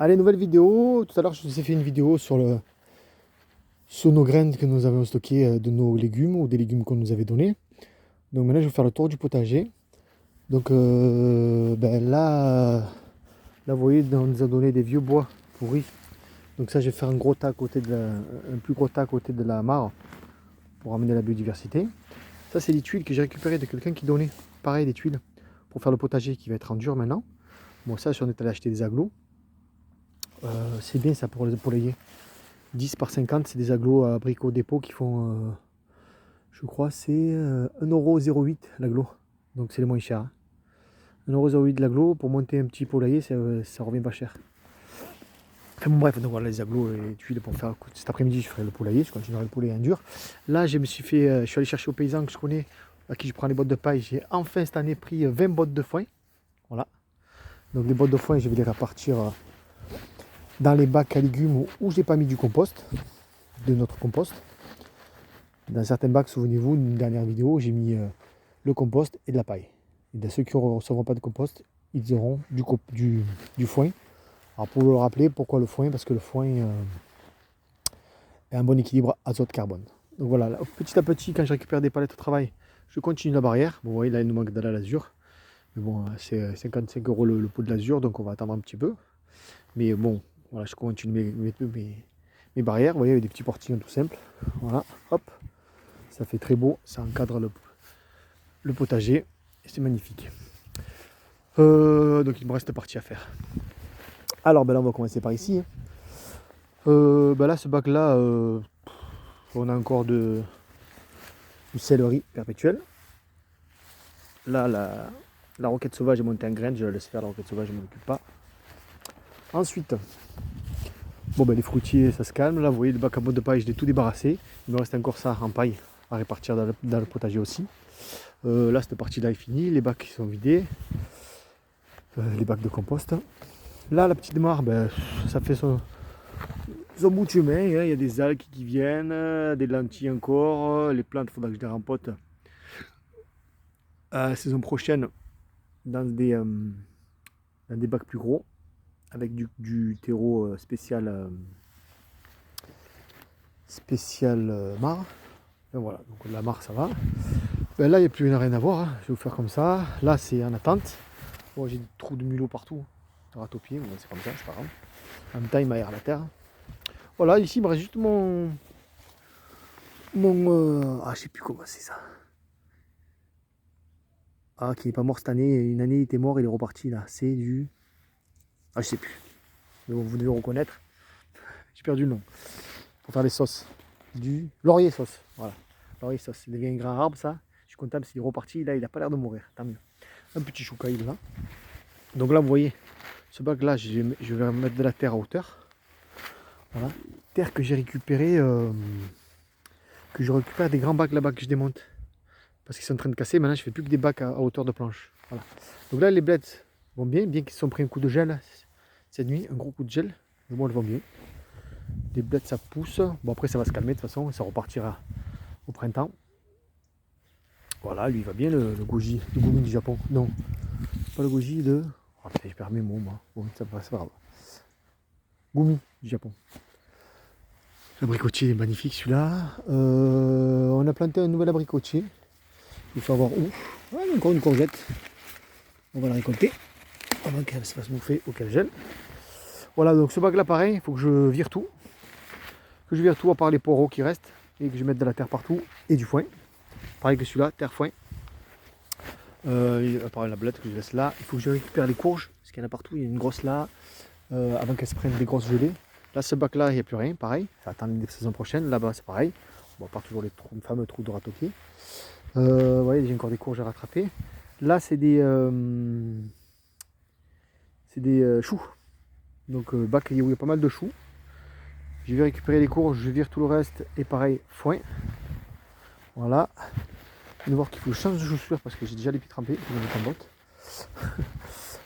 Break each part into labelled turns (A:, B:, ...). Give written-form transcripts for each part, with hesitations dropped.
A: Allez, nouvelle vidéo. Tout à l'heure, je vous ai fait une vidéo sur nos graines que nous avions stockées de nos légumes ou des légumes qu'on nous avait donnés. Donc maintenant, je vais faire le tour du potager. Donc là, vous voyez, on nous a donné des vieux bois pourris. Donc ça, je vais faire un gros tas à côté un plus gros tas à côté de la mare pour amener la biodiversité. Ça, c'est des tuiles que j'ai récupérées de quelqu'un qui donnait, pareil, des tuiles pour faire le potager qui va être en dur maintenant. Bon, ça, on est allé acheter des agglos. C'est bien ça pour les poulaillers. 10 par 50, c'est des agglos à abricots dépôt qui font, je crois, c'est 1,08€ l'agglo. Donc c'est les moins chers. 1,08€ l'agglo, pour monter un petit poulailler, ça revient pas cher. Enfin bon, bref, donc voilà les agglos et les tuiles pour faire. Cet après-midi, je ferai le poulailler, je continuerai le poulailler en dur. Là, je suis allé chercher aux paysans que je connais, à qui je prends les bottes de paille. J'ai enfin cette année pris 20 bottes de foin. Voilà. Donc les bottes de foin, je vais les répartir dans les bacs à légumes où j'ai pas mis du compost, de notre compost. Dans certains bacs, souvenez-vous, une dernière vidéo, j'ai mis le compost et de la paille. Et de ceux qui ne recevront pas de compost, ils auront du foin. Alors pour vous le rappeler, pourquoi le foin? Parce que le foin est un bon équilibre azote-carbone. Donc voilà, là, petit à petit, quand je récupère des palettes au travail, je continue la barrière. Bon, vous voyez, là, il nous manque de la l'azur. Mais bon, c'est 55€ le pot de l'azur, donc on va attendre un petit peu. Mais bon, voilà, je continue mes barrières. Vous voyez, avec des petits portillons tout simples. Voilà, hop. Ça fait très beau, ça encadre le potager et c'est magnifique. Donc il me reste partie à faire. Alors ben là on va commencer par ici. Ben là ce bac là, on a encore du céleri perpétuel. Là la roquette sauvage est montée en graine, je la laisse faire la roquette sauvage, je ne m'en occupe pas. Ensuite, bon ben les fruitiers ça se calme. Là vous voyez le bac à bottes de paille, je l'ai tout débarrassé. Il me reste encore ça en paille à répartir dans le potager aussi. Là cette partie là est finie, les bacs sont vidés. Les bacs de compost. Là, la petite mare, ben, ça fait son bout de chemin. Hein. Il y a des algues qui viennent, des lentilles encore. Les plantes, il faudra que je les rempote la saison prochaine dans des bacs plus gros avec du terreau spécial mare. Et voilà, donc la mare ça va. Ben, là, il n'y a plus rien à voir. Hein. Je vais vous faire comme ça. Là, c'est en attente. Bon, j'ai des trous de mulot partout. Ratopier, bon, c'est comme ça, c'est pas grave. En même temps, il m'aère la terre. Voilà, ici, il me reste juste je sais plus comment c'est ça. Ah, qui n'est pas mort cette année. Une année, il était mort, il est reparti là. C'est du. Ah, je sais plus. Mais bon, vous devez reconnaître. J'ai perdu le nom. Pour faire les sauces. Du laurier sauce. Voilà. Laurier sauce. Il devient un grand arbre, ça. Je suis content s'il est reparti. Là, il n'a pas l'air de mourir. Tant mieux. Un petit choucaille là. Donc là, vous voyez, ce bac là, je vais mettre de la terre à hauteur. Voilà. Terre que j'ai récupérée. Que je récupère des grands bacs là-bas que je démonte. Parce qu'ils sont en train de casser. Maintenant, je fais plus que des bacs à hauteur de planche. Voilà. Donc là, les bleds vont bien qu'ils se sont pris un coup de gel cette nuit, un gros coup de gel. Mais bon, elles vont bien. Les bleds, ça pousse. Bon, après, ça va se calmer de toute façon. Ça repartira au printemps. Voilà, lui, il va bien, le goji, le gumi du Japon. Non, pas le goji, oh, putain, je perds mes mots, moi. Bon, ça va, c'est pas grave. Gumi du Japon. L'abricotier est magnifique celui-là. On a planté un nouvel abricotier. Il faut avoir où. Ah, il y a encore une courgette. On va la récolter avant qu'elle se fasse bouffer ou qu'elle gèle. Voilà, donc ce bac là pareil, il faut que je vire tout. Que je vire tout à part les poireaux qui restent. Et que je mette de la terre partout et du foin. Pareil que celui-là, terre, foin. À part la blette que je laisse là. Il faut que je récupère les courges, parce qu'il y en a partout. Il y a une grosse là, avant qu'elle se prenne des grosses gelées. Là, ce bac là, il n'y a plus rien, pareil. Ça attend la saison prochaine. Là-bas, c'est pareil. Bon, à part toujours les fameux trous de ratopier. Vous voyez, j'ai encore des courges à rattraper. Là, c'est des choux. Donc, bac où il y a pas mal de choux. Je vais récupérer les courges, je vire tout le reste. Et pareil, foin. Voilà. Vous allez voir qu'il faut que je change de chaussures parce que j'ai déjà les pieds trempés. Je vais mettre en botte.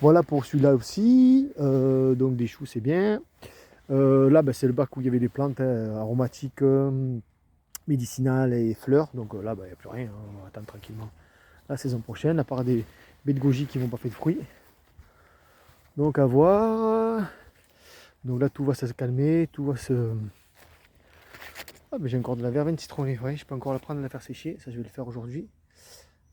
A: Voilà pour celui-là aussi. Donc, des choux, c'est bien. Là, ben, c'est le bac où il y avait des plantes aromatiques, médicinales et fleurs. Donc là, il n'y a plus rien. Hein. On va attendre tranquillement la saison prochaine, à part des baies de goji qui ne vont pas faire de fruits. Donc à voir. Donc là tout va se calmer, tout va se... Ah mais j'ai encore de la verveine citronnée, ouais, je peux encore la prendre et la faire sécher, ça je vais le faire aujourd'hui.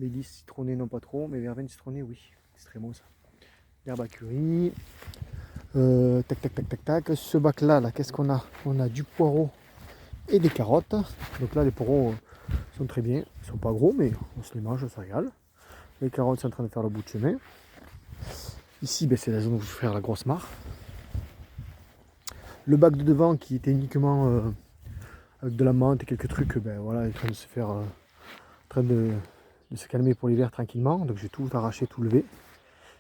A: Mélisse citronnée non pas trop, mais verveine citronnée oui, c'est très bon ça. L'herbe à curry. Tac tac tac tac tac. Ce bac là, qu'est-ce qu'on a? On a du poireau et des carottes. Donc là les poireaux sont très bien, ils sont pas gros mais on se les mange, ça régale. Les carottes sont en train de faire le bout de chemin. Ici ben, c'est la zone où je vais faire la grosse mare. Le bac de devant qui était uniquement avec de la menthe et quelques trucs, ben voilà, est en train de se faire, en train de se calmer pour l'hiver tranquillement. Donc j'ai tout arraché, tout levé.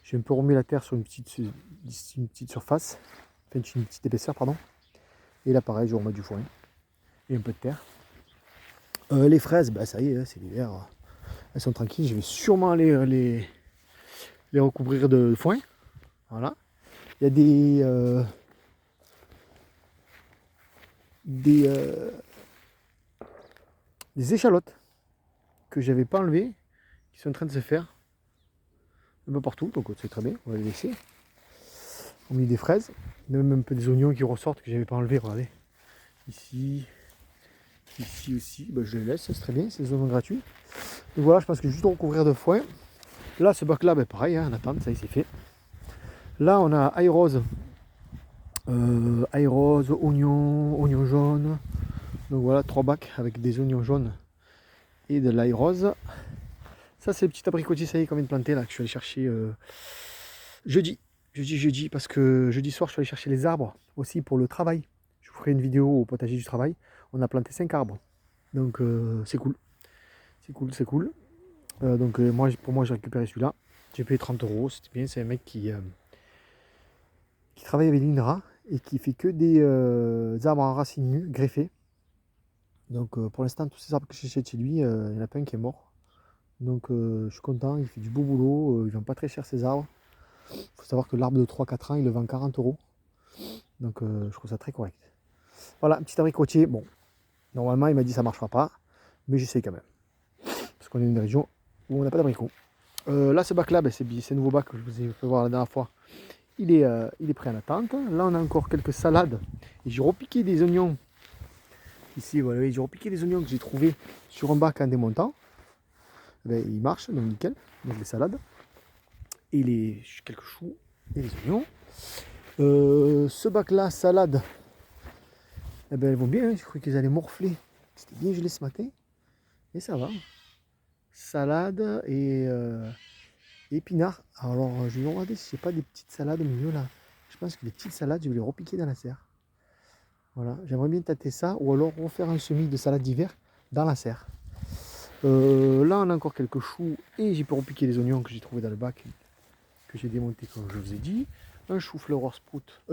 A: J'ai un peu remis la terre sur une petite surface, enfin une petite épaisseur pardon. Et là pareil, je remets du foin et un peu de terre. Les fraises, ben ça y est, c'est l'hiver. Elles sont tranquilles. Je vais sûrement les recouvrir de foin. Voilà. Il y a des échalotes que j'avais pas enlevées, qui sont en train de se faire un peu partout, donc c'est très bien, on va les laisser. On a mis des fraises, même un peu des oignons qui ressortent que j'avais pas enlevés, regardez. Ici aussi, ben je les laisse, c'est très bien, c'est des oignons gratuits. Donc voilà, je pense que juste recouvrir de foin. Là, ce bac là, ben pareil, hein, en attente, ça y est, c'est fait. Là, on a ail rose, oignon jaune. Donc voilà, 3 bacs avec des oignons jaunes et de l'ail rose. Ça, c'est le petit abricotier, ça y est, qu'on vient de planter là, que je suis allé chercher jeudi, parce que jeudi soir, je suis allé chercher les arbres aussi pour le travail. Je vous ferai une vidéo au potager du travail. On a planté 5 arbres, donc c'est cool. C'est cool. Pour moi, j'ai récupéré celui-là. J'ai payé 30 €, c'était bien. C'est un mec qui travaille avec l'INRA et qui fait que des arbres en racines nues, greffés. Donc pour l'instant, tous ces arbres que j'ai chez lui, il n'y en a pas un qui est mort. Donc je suis content, il fait du beau boulot, il vend pas très cher ses arbres. Il faut savoir que l'arbre de 3-4 ans, il le vend 40 €. Donc je trouve ça très correct. Voilà, un petit abricotier. Bon, normalement, il m'a dit ça ne marchera pas, mais j'essaie quand même. Parce qu'on est dans une région où on n'a pas d'abricots. Là, ce bac-là, ben, c'est un nouveau bac que je vous ai fait voir la dernière fois. Il est prêt en attente. Là, on a encore quelques salades. Et j'ai repiqué des oignons. Ici, voilà, j'ai repiqué des oignons que j'ai trouvés sur un bac en démontant. Ben, il marche, donc nickel. Donc les salades. Et quelques choux et les oignons. Ce bac-là, salade, eh ben, elles vont bien. Hein. Je croyais qu'elles allaient morfler. C'était bien gelé ce matin. Et ça va. Salade et épinards. Alors, je vais regarder si j'ai pas des petites salades au milieu là. Je pense que les petites salades, je vais les repiquer dans la serre. Voilà, j'aimerais bien tâter ça ou alors refaire un semis de salade d'hiver dans la serre. Là, on a encore quelques choux et j'ai pu repiquer les oignons que j'ai trouvé dans le bac que j'ai démonté comme je vous ai dit. Un chou-fleur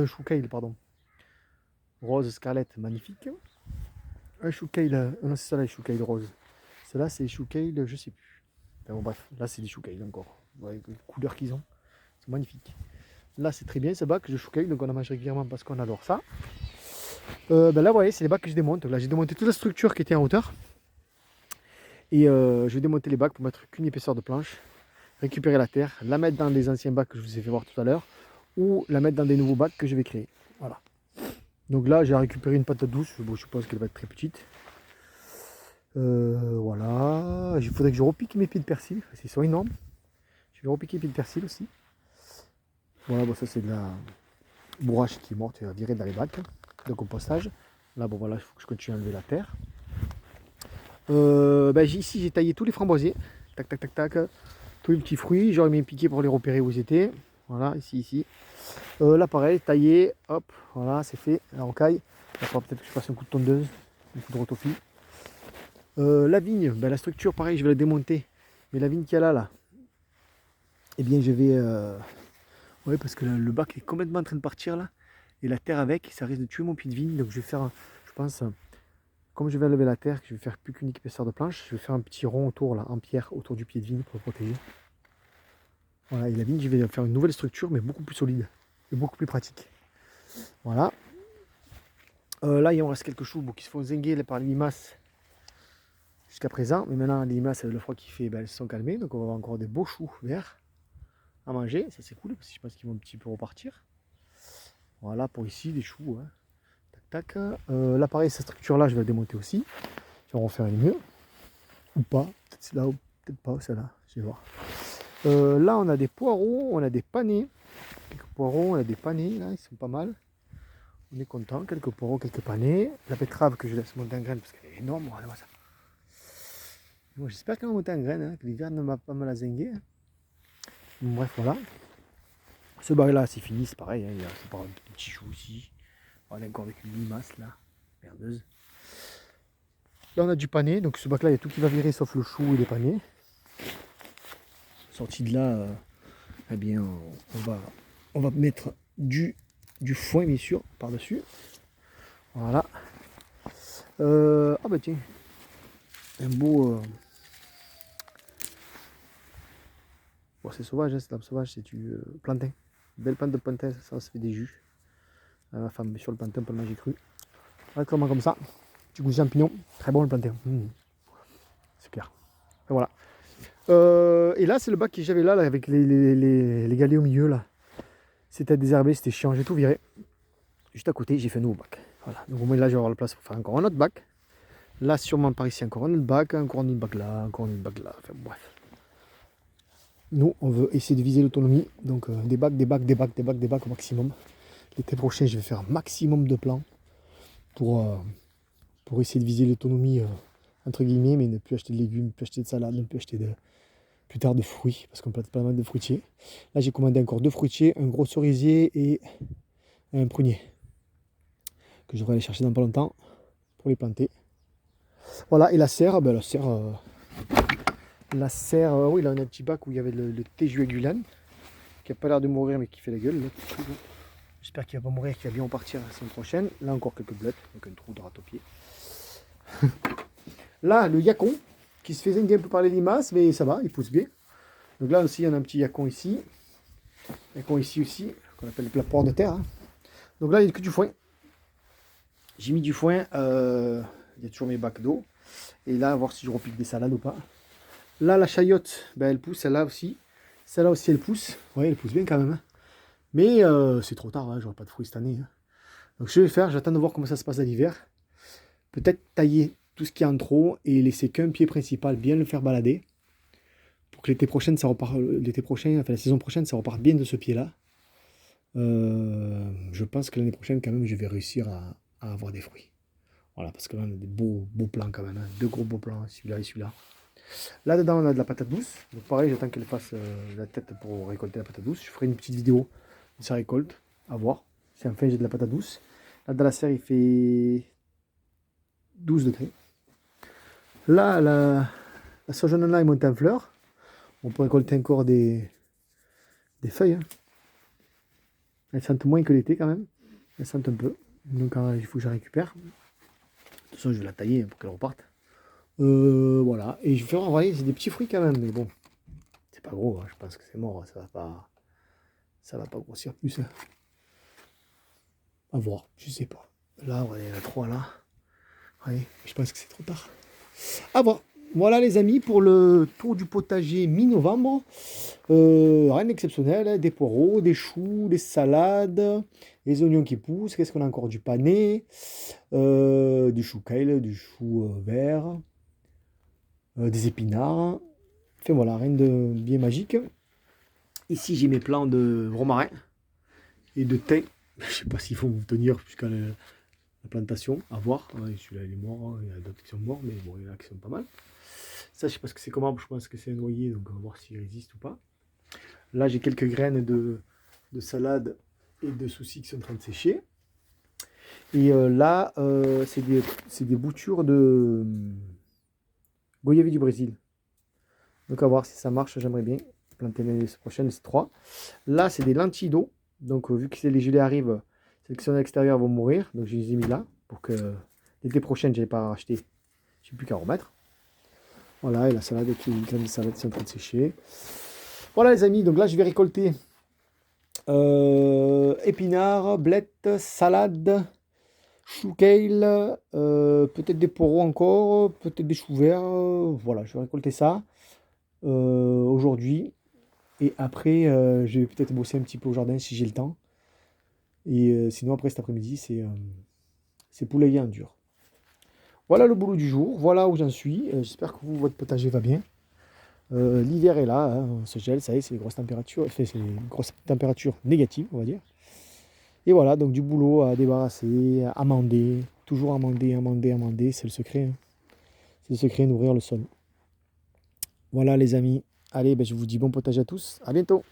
A: chou kale, pardon. Rose scarlett, magnifique. Un chou kale, non c'est ça là, les chou kale rose. Cela c'est chou kale, je sais plus. Enfin, bon, bref, là c'est des chou kale encore. Ouais, les couleurs qu'ils ont, c'est magnifique. Là c'est très bien ce bac de chou kale, donc on en mange régulièrement parce qu'on adore ça. Ben là vous voyez, c'est les bacs que je démonte. Là j'ai démonté toute la structure qui était en hauteur. Et je vais démonter les bacs pour mettre qu'une épaisseur de planche, récupérer la terre, la mettre dans les anciens bacs que je vous ai fait voir tout à l'heure, ou la mettre dans des nouveaux bacs que je vais créer. Voilà. Donc là j'ai récupéré une patate douce, bon, je pense qu'elle va être très petite. Voilà, il faudrait que je repique mes pieds de persil, ils sont énormes. Je vais repiquer les pieds de persil aussi. Voilà, bon, ça c'est de la bourrache qui est morte, elle va virer dans les bacs de compostage. Là, bon voilà, il faut que je continue à enlever la terre. Ici j'ai taillé tous les framboisiers, tac tac tac tac, tous les petits fruits, j'aurais mis piqué pour les repérer où ils étaient. Voilà, ici. Là pareil, taillé, hop, voilà, c'est fait, la rocaille. Il faudra peut-être que je fasse un coup de tondeuse, un coup de rotopie. La vigne, la structure pareil, je vais la démonter. Mais la vigne qu'il y a là, eh bien je vais... Oui, parce que le bac est complètement en train de partir là. Et la terre avec, ça risque de tuer mon pied de vigne. Donc je vais faire, je pense, comme je vais enlever la terre, que je vais faire plus qu'une épaisseur de planche, je vais faire un petit rond autour là, en pierre, autour du pied de vigne pour le protéger. Voilà, et la vigne, je vais faire une nouvelle structure, mais beaucoup plus solide et beaucoup plus pratique. Voilà. Là, il en reste quelques choux qui se font zinguer par les limaces jusqu'à présent. Mais maintenant, les limaces, avec le froid qui fait, elles se sont calmées. Donc on va avoir encore des beaux choux verts à manger. Ça, c'est cool, parce que je pense qu'ils vont un petit peu repartir. Voilà pour ici, les choux. Hein. Tac, tac. Là, pareil, cette structure-là, je vais la démonter aussi. Je vais en refaire une mur. Ou pas. Peut-être c'est là ou peut-être pas, celle-là. Je vais voir. Là, on a des poireaux, on a des panais. Quelques poireaux, on a des panais, là, ils sont pas mal. On est content. Quelques poireaux, quelques panais. La betterave que je laisse monter en graines parce qu'elle est énorme. Regardez-moi ça. Bon, j'espère qu'elle va monter en graines, hein, que l'hiver ne m'a pas mal zingué. Bon, bref, voilà. Ce bail-là, c'est fini, c'est pareil. Hein, il y a c'est pas un petit chou aussi. On est encore avec une limace là, merdeuse. Là, on a du panais. Donc, ce bac-là, il y a tout qui va virer sauf le chou et les panais. Sorti de là, eh bien, on va mettre du foin, bien sûr, par-dessus. Voilà. Ah bah tiens, un beau... Bon, c'est sauvage, hein, c'est l'arbre sauvage, c'est du plantain. Belle plante de plantain, ça fait des jus. Ma femme met sur le plantain pendant que j'ai cru. Comment comme ça. Du goût de champignon, très bon le plantain. Super. Et voilà. Et là, c'est le bac que j'avais là, avec les galets au milieu là. C'était désherbé, c'était chiant, j'ai tout viré. Juste à côté, j'ai fait un nouveau bac. Voilà. Donc au moins là, je vais avoir la place pour faire encore un autre bac. Là, sûrement par ici, encore un autre bac, encore un autre bac là, encore un autre bac là. Enfin bref. Nous, on veut essayer de viser l'autonomie. Donc des bacs, des bacs, des bacs, des bacs, des bacs au maximum. L'été prochain, je vais faire un maximum de plans pour essayer de viser l'autonomie entre guillemets, mais ne plus acheter de légumes, ne plus acheter de salade, ne plus acheter plus tard de fruits, parce qu'on plante pas mal de fruitiers. Là, j'ai commandé encore 2 fruitiers, un gros cerisier et un prunier, que je devrais aller chercher dans pas longtemps pour les planter. Voilà, et la serre, ben oui, là on a un petit bac où il y avait le thé juégulane, qui n'a pas l'air de mourir mais qui fait la gueule. J'espère qu'il ne va pas mourir, qu'il va bien repartir la semaine prochaine. Là encore quelques blettes, donc un trou de râteau-pied. Là, le yacon, qui se fait zinguer un peu par les limaces, mais ça va, il pousse bien. Donc là aussi, il y en a un petit yacon ici. Yacon ici aussi, qu'on appelle la poire de terre. Hein. Donc là, il n'y a que du foin. J'ai mis du foin, il y a toujours mes bacs d'eau. Et là, à voir si je repique des salades ou pas. Là, la chayotte, ben, elle pousse, celle-là aussi. Celle-là aussi, elle pousse. Oui, elle pousse bien quand même. Hein. Mais c'est trop tard, hein, j'aurai pas de fruits cette année. Hein. Donc je vais faire, j'attends de voir comment ça se passe à l'hiver. Peut-être tailler tout ce qui est en trop et laisser qu'un pied principal, bien le faire balader. Pour que l'été prochain, enfin la saison prochaine, ça reparte bien de ce pied-là. Je pense que l'année prochaine, quand même, je vais réussir à avoir des fruits. Voilà, parce que là, on a des beaux plants quand même. Hein. 2 gros beaux plants, celui-là et celui-là. Là-dedans, on a de la patate douce. Donc pareil, j'attends qu'elle fasse la tête pour récolter la patate douce. Je ferai une petite vidéo de sa récolte, à voir. Si enfin j'ai de la patate douce. Là, dans la serre, il fait 12 degrés. Là, la sojanana est montée en fleurs. On peut récolter encore des feuilles. Hein. Elles sentent moins que l'été quand même. Elles sentent un peu. Donc il faut que je la récupère. De toute façon, je vais la tailler pour qu'elle reparte. Voilà. Et je vais faire envoyer, c'est des petits fruits quand même. Mais bon, c'est pas gros. Hein. Je pense que c'est mort. Ça va pas grossir plus. Hein. À voir. Je sais pas. Là, on est à 3 là. Ouais, je pense que c'est trop tard. À voir. Voilà les amis pour le tour du potager mi-novembre. Rien d'exceptionnel, hein. Des poireaux, des choux, des salades, les oignons qui poussent. Qu'est-ce qu'on a encore? Du panais, du chou kale, du chou vert, des épinards. Enfin voilà, rien de bien magique. Ici j'ai mes plants de romarin et de thym. Je sais pas s'ils vont tenir jusqu'à la plantation, à voir. Ouais, celui-là il est mort, hein. Il y a d'autres qui sont morts, mais bon, il y en a qui sont pas mal. Ça, je sais pas ce que c'est comme arbre, je pense que c'est un noyer, donc on va voir s'il résiste ou pas. Là, j'ai quelques graines de salade et de soucis qui sont en train de sécher. Et là, c'est des boutures de goyavier du Brésil. Donc, à voir si ça marche, j'aimerais bien planter l'année prochaine, c'est 3. Là, c'est des lentilles d'eau. Donc, vu que les gelées arrivent, celles qui sont à l'extérieur vont mourir. Donc, je les ai mis là pour que l'été prochain, je n'ai pas racheté. Je n'ai plus qu'à remettre. Voilà, et la salade, les graines de salade sont en train de sécher. Voilà les amis, donc là je vais récolter épinards, blettes, salade, chou kale, peut-être des poireaux encore, peut-être des choux verts. Voilà, je vais récolter ça aujourd'hui. Et après, je vais peut-être bosser un petit peu au jardin si j'ai le temps. Et sinon, après cet après-midi, c'est poulailler en dur. Voilà le boulot du jour, voilà où j'en suis. J'espère que vous, votre potager va bien. L'hiver est là, hein, on se gèle, ça y est, c'est les grosses températures, enfin, c'est les grosses températures négatives, on va dire. Et voilà, donc du boulot à débarrasser, à amender, toujours amender, amender, amender, c'est le secret, hein. C'est le secret, nourrir le sol. Voilà les amis. Allez, ben, je vous dis bon potage à tous. À bientôt.